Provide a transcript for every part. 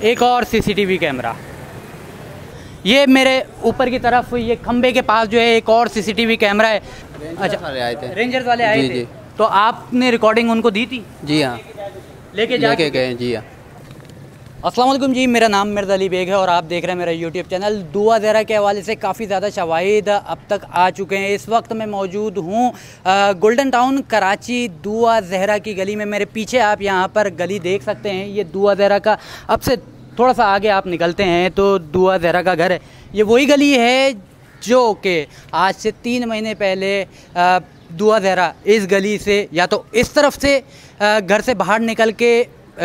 एक और CCTV camera. ये मेरे ऊपर की तरफ ये खंबे के पास जो है एक और सीसीटीवी कैमरा है। अच्छा, आए थे रेंजर्स वाले आए थे। जी। तो आपने रिकॉर्डिंग उनको दी थी? जी हाँ, लेके गए। जी हाँ। अस्सलाम वालेकुम जी, मेरा नाम मिर्ज़ा अली बेग है और आप देख रहे हैं मेरा यूट्यूब चैनल। दुआ ज़हरा के हवाले से काफ़ी ज़्यादा शवाहिद अब तक आ चुके हैं। इस वक्त मैं मौजूद हूँ गोल्डन टाउन कराची दुआ ज़हरा की गली में। मेरे पीछे आप यहाँ पर गली देख सकते हैं। ये दुआ ज़हरा का, अब से थोड़ा सा आगे आप निकलते हैं तो दुआ ज़हरा का घर है। ये वही गली है जो कि आज से 3 महीने पहले दुआ ज़हरा इस गली से या तो इस तरफ से घर से बाहर निकल के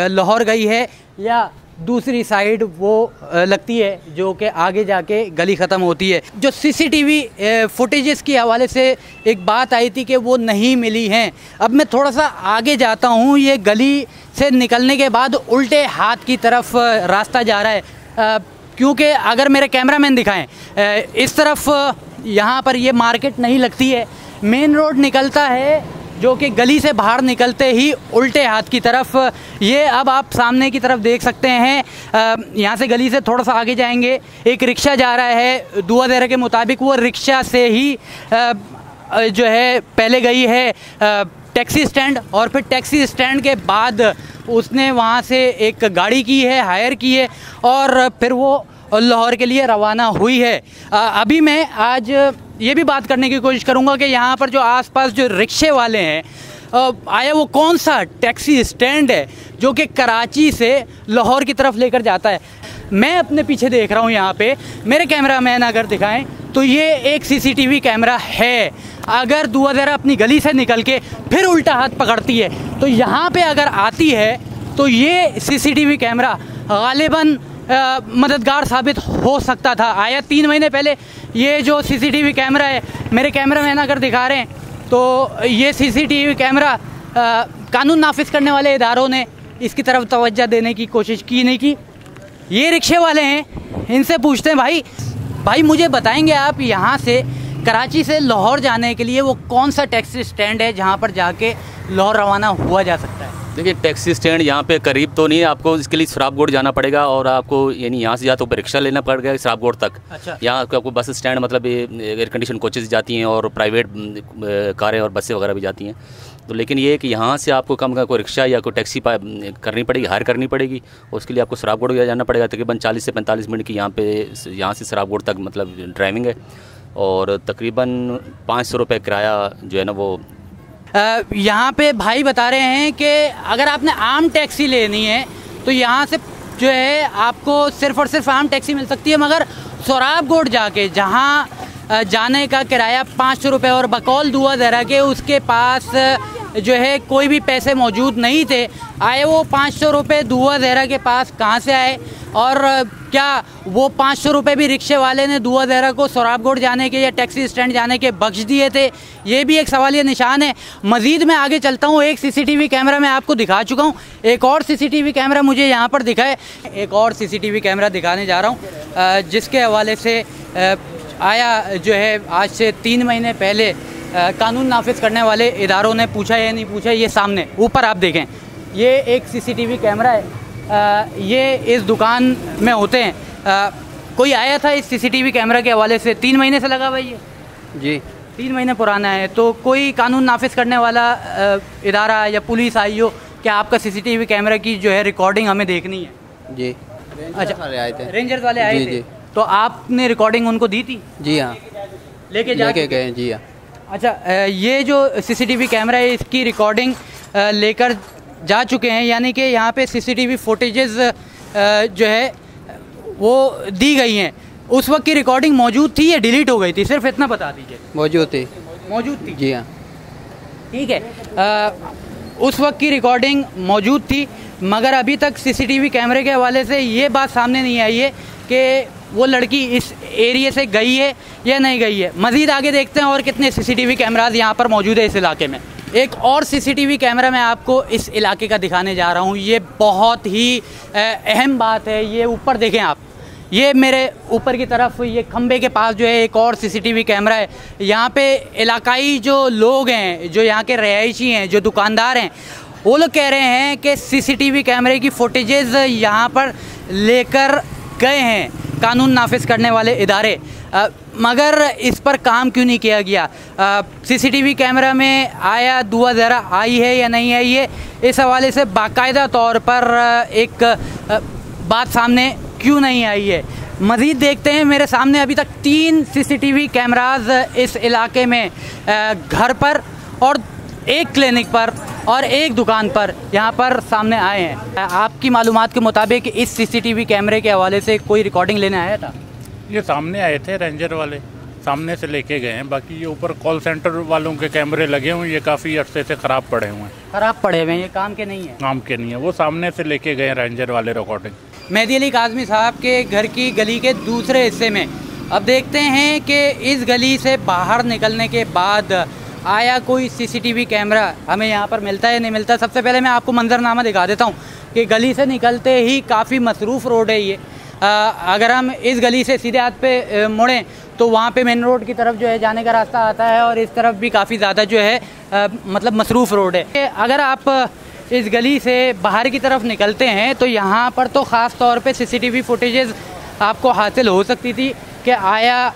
लाहौर गई है या दूसरी साइड वो लगती है जो कि आगे जाके गली ख़त्म होती है। जो सीसीटीवी फुटेजेस के हवाले से एक बात आई थी कि वो नहीं मिली हैं। अब मैं थोड़ा सा आगे जाता हूँ। ये गली से निकलने के बाद उल्टे हाथ की तरफ रास्ता जा रहा है, क्योंकि अगर मेरे कैमरामैन दिखाएं इस तरफ यहाँ पर ये मार्केट नहीं लगती है। मेन रोड निकलता है जो कि गली से बाहर निकलते ही उल्टे हाथ की तरफ। ये अब आप सामने की तरफ देख सकते हैं। यहाँ से गली से थोड़ा सा आगे जाएंगे, एक रिक्शा जा रहा है। दुआ ज़हरा के मुताबिक वो रिक्शा से ही जो है पहले गई है टैक्सी स्टैंड, और फिर टैक्सी स्टैंड के बाद उसने वहाँ से एक गाड़ी की है, हायर की है, और फिर वो लाहौर के लिए रवाना हुई है। अभी मैं आज ये भी बात करने की कोशिश करूँगा कि यहाँ पर जो आसपास जो रिक्शे वाले हैं, आया वो कौन सा टैक्सी स्टैंड है जो कि कराची से लाहौर की तरफ लेकर जाता है। मैं अपने पीछे देख रहा हूँ, यहाँ पे मेरे कैमरामैन अगर दिखाएं तो ये एक सीसीटीवी कैमरा है। अगर दुआ ज़हरा अपनी गली से निकल के फिर उल्टा हाथ पकड़ती है तो यहाँ पे अगर आती है तो ये सीसीटीवी कैमरा गालिबन मददगार साबित हो सकता था। आया 3 महीने पहले ये जो सीसीटीवी कैमरा है, मेरे कैमरामैन अगर दिखा रहे हैं तो ये सीसीटीवी कैमरा कानून नाफिज करने वाले इदारों ने इसकी तरफ तवज्जो देने की कोशिश की नहीं की। ये रिक्शे वाले हैं, इनसे पूछते हैं भाई मुझे बताएंगे आप यहाँ से कराची से लाहौर जाने के लिए वो कौन सा टैक्सी स्टैंड है जहाँ पर जाके लाहौर रवाना हुआ जा सकता है? देखिए, टैक्सी स्टैंड यहाँ पे करीब तो नहीं है, आपको इसके लिए सराबगोड़ जाना पड़ेगा और आपको यानी यहाँ से या तो रिक्शा लेना पड़ेगा सराबगोड़ तक। अच्छा। यहाँ आपको बस स्टैंड मतलब एयर कंडीशन कोचेज जाती हैं और प्राइवेट कारें और बसें वगैरह भी जाती हैं। तो लेकिन ये है कि यहाँ से आपको कम कोई रिक्शा या कोई टैक्सी करनी पड़ेगी, हायर करनी पड़ेगी, और उसके लिए आपको सराबगोड़ जाना पड़ेगा। तकरीबन 40 से 45 मिनट की यहाँ से सराबगोड़ तक मतलब ड्राइविंग है, और तकरीबन 500 रुपये किराया जो है ना वो। यहाँ पे भाई बता रहे हैं कि अगर आपने आम टैक्सी लेनी है तो यहाँ से जो है आपको सिर्फ़ और सिर्फ आम टैक्सी मिल सकती है, मगर सराबगोड़ जाके जहाँ जाने का किराया 500 रुपये, और बकौल दुआ ज़हरा के उसके पास जो है कोई भी पैसे मौजूद नहीं थे। आए वो 500 रुपये दुआ ज़हरा के पास कहाँ से आए, और क्या वो 500 रुपये भी रिक्शे वाले ने दुआ ज़हरा को सराबगोड़ जाने के या टैक्सी स्टैंड जाने के बख्श दिए थे? ये भी एक सवालिया निशान है। मज़ीद मैं आगे चलता हूँ। एक सीसीटीवी कैमरा मैं आपको दिखा चुका हूँ, एक और सीसीटीवी कैमरा मुझे यहाँ पर दिखा है। एक और सीसीटीवी कैमरा दिखाने जा रहा हूँ जिसके हवाले से आया जो है आज से 3 महीने पहले कानून नाफिज करने वाले इदारों ने पूछा या नहीं पूछा। ये सामने ऊपर आप देखें, ये एक सीसीटीवी कैमरा है। ये इस दुकान में होते हैं। कोई आया था इस सीसीटीवी कैमरा के हवाले से? 3 महीने से लगा हुआ ये? जी, 3 महीने पुराना है। तो कोई कानून नाफिज करने वाला इदारा या पुलिस आई हो कि आपका सीसीटीवी कैमरा की जो है रिकॉर्डिंग हमें देखनी है? जी। अच्छा, आए थे रेंजर्स वाले आए थे। जी। तो आपने रिकॉर्डिंग उनको दी थी? जी हाँ, लेके गए। जी हाँ। अच्छा, ये जो सीसीटीवी कैमरा है इसकी रिकॉर्डिंग लेकर जा चुके हैं, यानी कि यहाँ पे सीसीटीवी फुटेजेस जो है वो दी गई हैं। उस वक्त की रिकॉर्डिंग मौजूद थी या डिलीट हो गई थी? सिर्फ इतना बता दीजिए। मौजूद थी। जी हाँ, ठीक है। उस वक्त की रिकॉर्डिंग मौजूद थी, मगर अभी तक सीसीटीवी कैमरे के हवाले से ये बात सामने नहीं आई है कि वो लड़की इस एरिया से गई है या नहीं गई है। मज़ीद आगे देखते हैं और कितने सीसीटीवी कैमराज यहाँ पर मौजूद है इस इलाके में। एक और सीसीटीवी कैमरा मैं आपको इस इलाके का दिखाने जा रहा हूँ। ये बहुत ही अहम बात है। ये ऊपर देखें आप, ये मेरे ऊपर की तरफ ये खंबे के पास जो है एक और सीसीटीवी कैमरा है। यहाँ पे इलाकाई जो लोग हैं, जो यहाँ के रहायशी हैं, जो दुकानदार हैं, वो लोग कह रहे हैं कि सीसीटीवी कैमरे की फुटेजेस यहाँ पर लेकर गए हैं कानून नाफिज करने वाले इदारे, मगर इस पर काम क्यों नहीं किया गया? सीसीटीवी कैमरा में आया धुआं ज़रा आई है या नहीं आई है, इस हवाले से बाकायदा तौर पर एक बात सामने क्यों नहीं आई है? मज़ीद देखते हैं। मेरे सामने अभी तक 3 सीसीटीवी कैमराज इस इलाके में घर पर और एक क्लिनिक पर और एक दुकान पर यहाँ पर सामने आए हैं। आपकी मालूमात के मुताबिक इस सीसीटीवी कैमरे के हवाले से कोई रिकॉर्डिंग लेने आया था? ये सामने आए थे, रेंजर वाले सामने से लेके गए हैं। बाकी ये ऊपर कॉल सेंटर वालों के कैमरे लगे हुए हैं, ये काफ़ी अरसे से ख़राब पड़े हुए हैं। ख़राब पड़े हुए हैं, ये काम के नहीं है? काम के नहीं है, वो सामने से लेके गए रेंजर वाले रिकॉर्डिंग। मेहदी अली काज़मी साहब के घर की गली के दूसरे हिस्से में अब देखते हैं कि इस गली से बाहर निकलने के बाद आया कोई सीसीटीवी कैमरा हमें यहाँ पर मिलता है नहीं मिलता। सबसे पहले मैं आपको मंजरनामा दिखा देता हूँ कि गली से निकलते ही काफ़ी मसरूफ़ रोड है ये। अगर हम इस गली से सीधे हाथ पे मुड़ें तो वहाँ पे मेन रोड की तरफ जो है जाने का रास्ता आता है और इस तरफ भी काफ़ी ज़्यादा जो है मतलब मसरूफ़ रोड है। अगर आप इस गली से बाहर की तरफ निकलते हैं तो यहाँ पर तो ख़ास तौर पे सीसीटीवी फुटेजेस आपको हासिल हो सकती थी कि आया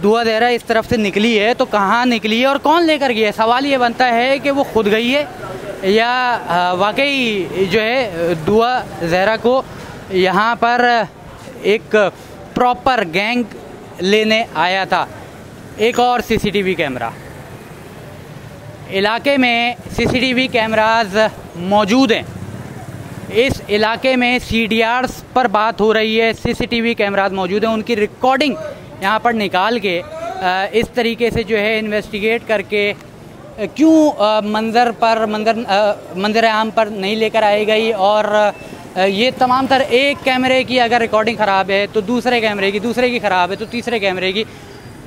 धुआं ज़रा इस तरफ से निकली है तो कहाँ निकली है और कौन लेकर गया है। सवाल ये बनता है कि वो खुद गई है या वाकई जो है धुआं ज़रा को यहाँ पर एक प्रॉपर गैंग लेने आया था। एक और सीसीटीवी कैमरा, इलाके में सीसीटीवी कैमराज मौजूद हैं। इस इलाके में सीडीआर्स पर बात हो रही है, सीसीटीवी कैमराज मौजूद हैं, उनकी रिकॉर्डिंग यहाँ पर निकाल के इस तरीके से जो है इन्वेस्टिगेट करके क्यों मंजर आम पर नहीं लेकर आई गई। और ये तमाम तर एक कैमरे की अगर रिकॉर्डिंग ख़राब है तो दूसरे कैमरे की, दूसरे की ख़राब है तो तीसरे कैमरे की।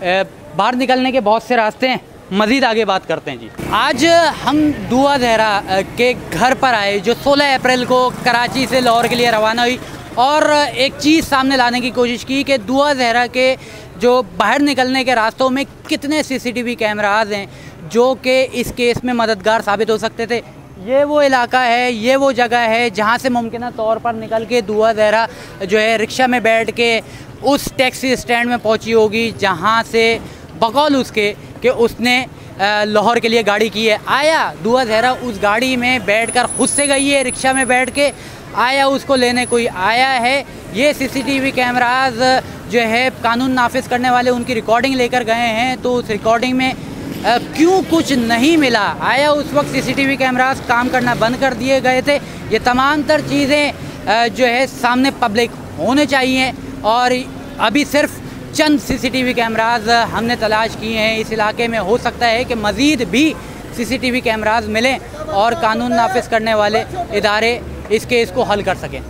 बाहर निकलने के बहुत से रास्ते हैं, मज़ीद आगे बात करते हैं जी। आज हम धुआं ज़हरा के घर पर आए जो 16 अप्रैल को कराची से लाहौर के लिए रवाना हुई और एक चीज़ सामने लाने की कोशिश की कि धुआं ज़हरा के जो बाहर निकलने के रास्तों में कितने सीसीटीवी कैमराज हैं जो कि इस केस में मददगार साबित हो सकते थे। ये वो इलाका है, ये वो जगह है जहाँ से मुमकिन तौर पर निकल के धुआं ज़हरा जो है रिक्शा में बैठ के उस टैक्सी स्टैंड में पहुँची होगी जहाँ से बकौल उसके कि उसने लाहौर के लिए गाड़ी की है। आया धुआं ज़हरा उस गाड़ी में बैठकर खुद से गई है, रिक्शा में बैठ के आया, उसको लेने कोई आया है। ये सीसीटीवी कैमराज जो है कानून नाफिज करने वाले उनकी रिकॉर्डिंग लेकर गए हैं तो उस रिकॉर्डिंग में क्यों कुछ नहीं मिला। आया उस वक्त सीसीटीवी कैमराज काम करना बंद कर दिए गए थे। ये तमाम तर चीज़ें जो है सामने पब्लिक होने चाहिए और अभी सिर्फ चंद सीसीटीवी कैमराज हमने तलाश किए हैं इस इलाके में। हो सकता है कि मज़ीद भी सीसीटीवी कैमराज मिलें और कानून नाफिज करने वाले इदारे इस केस को हल कर सकें।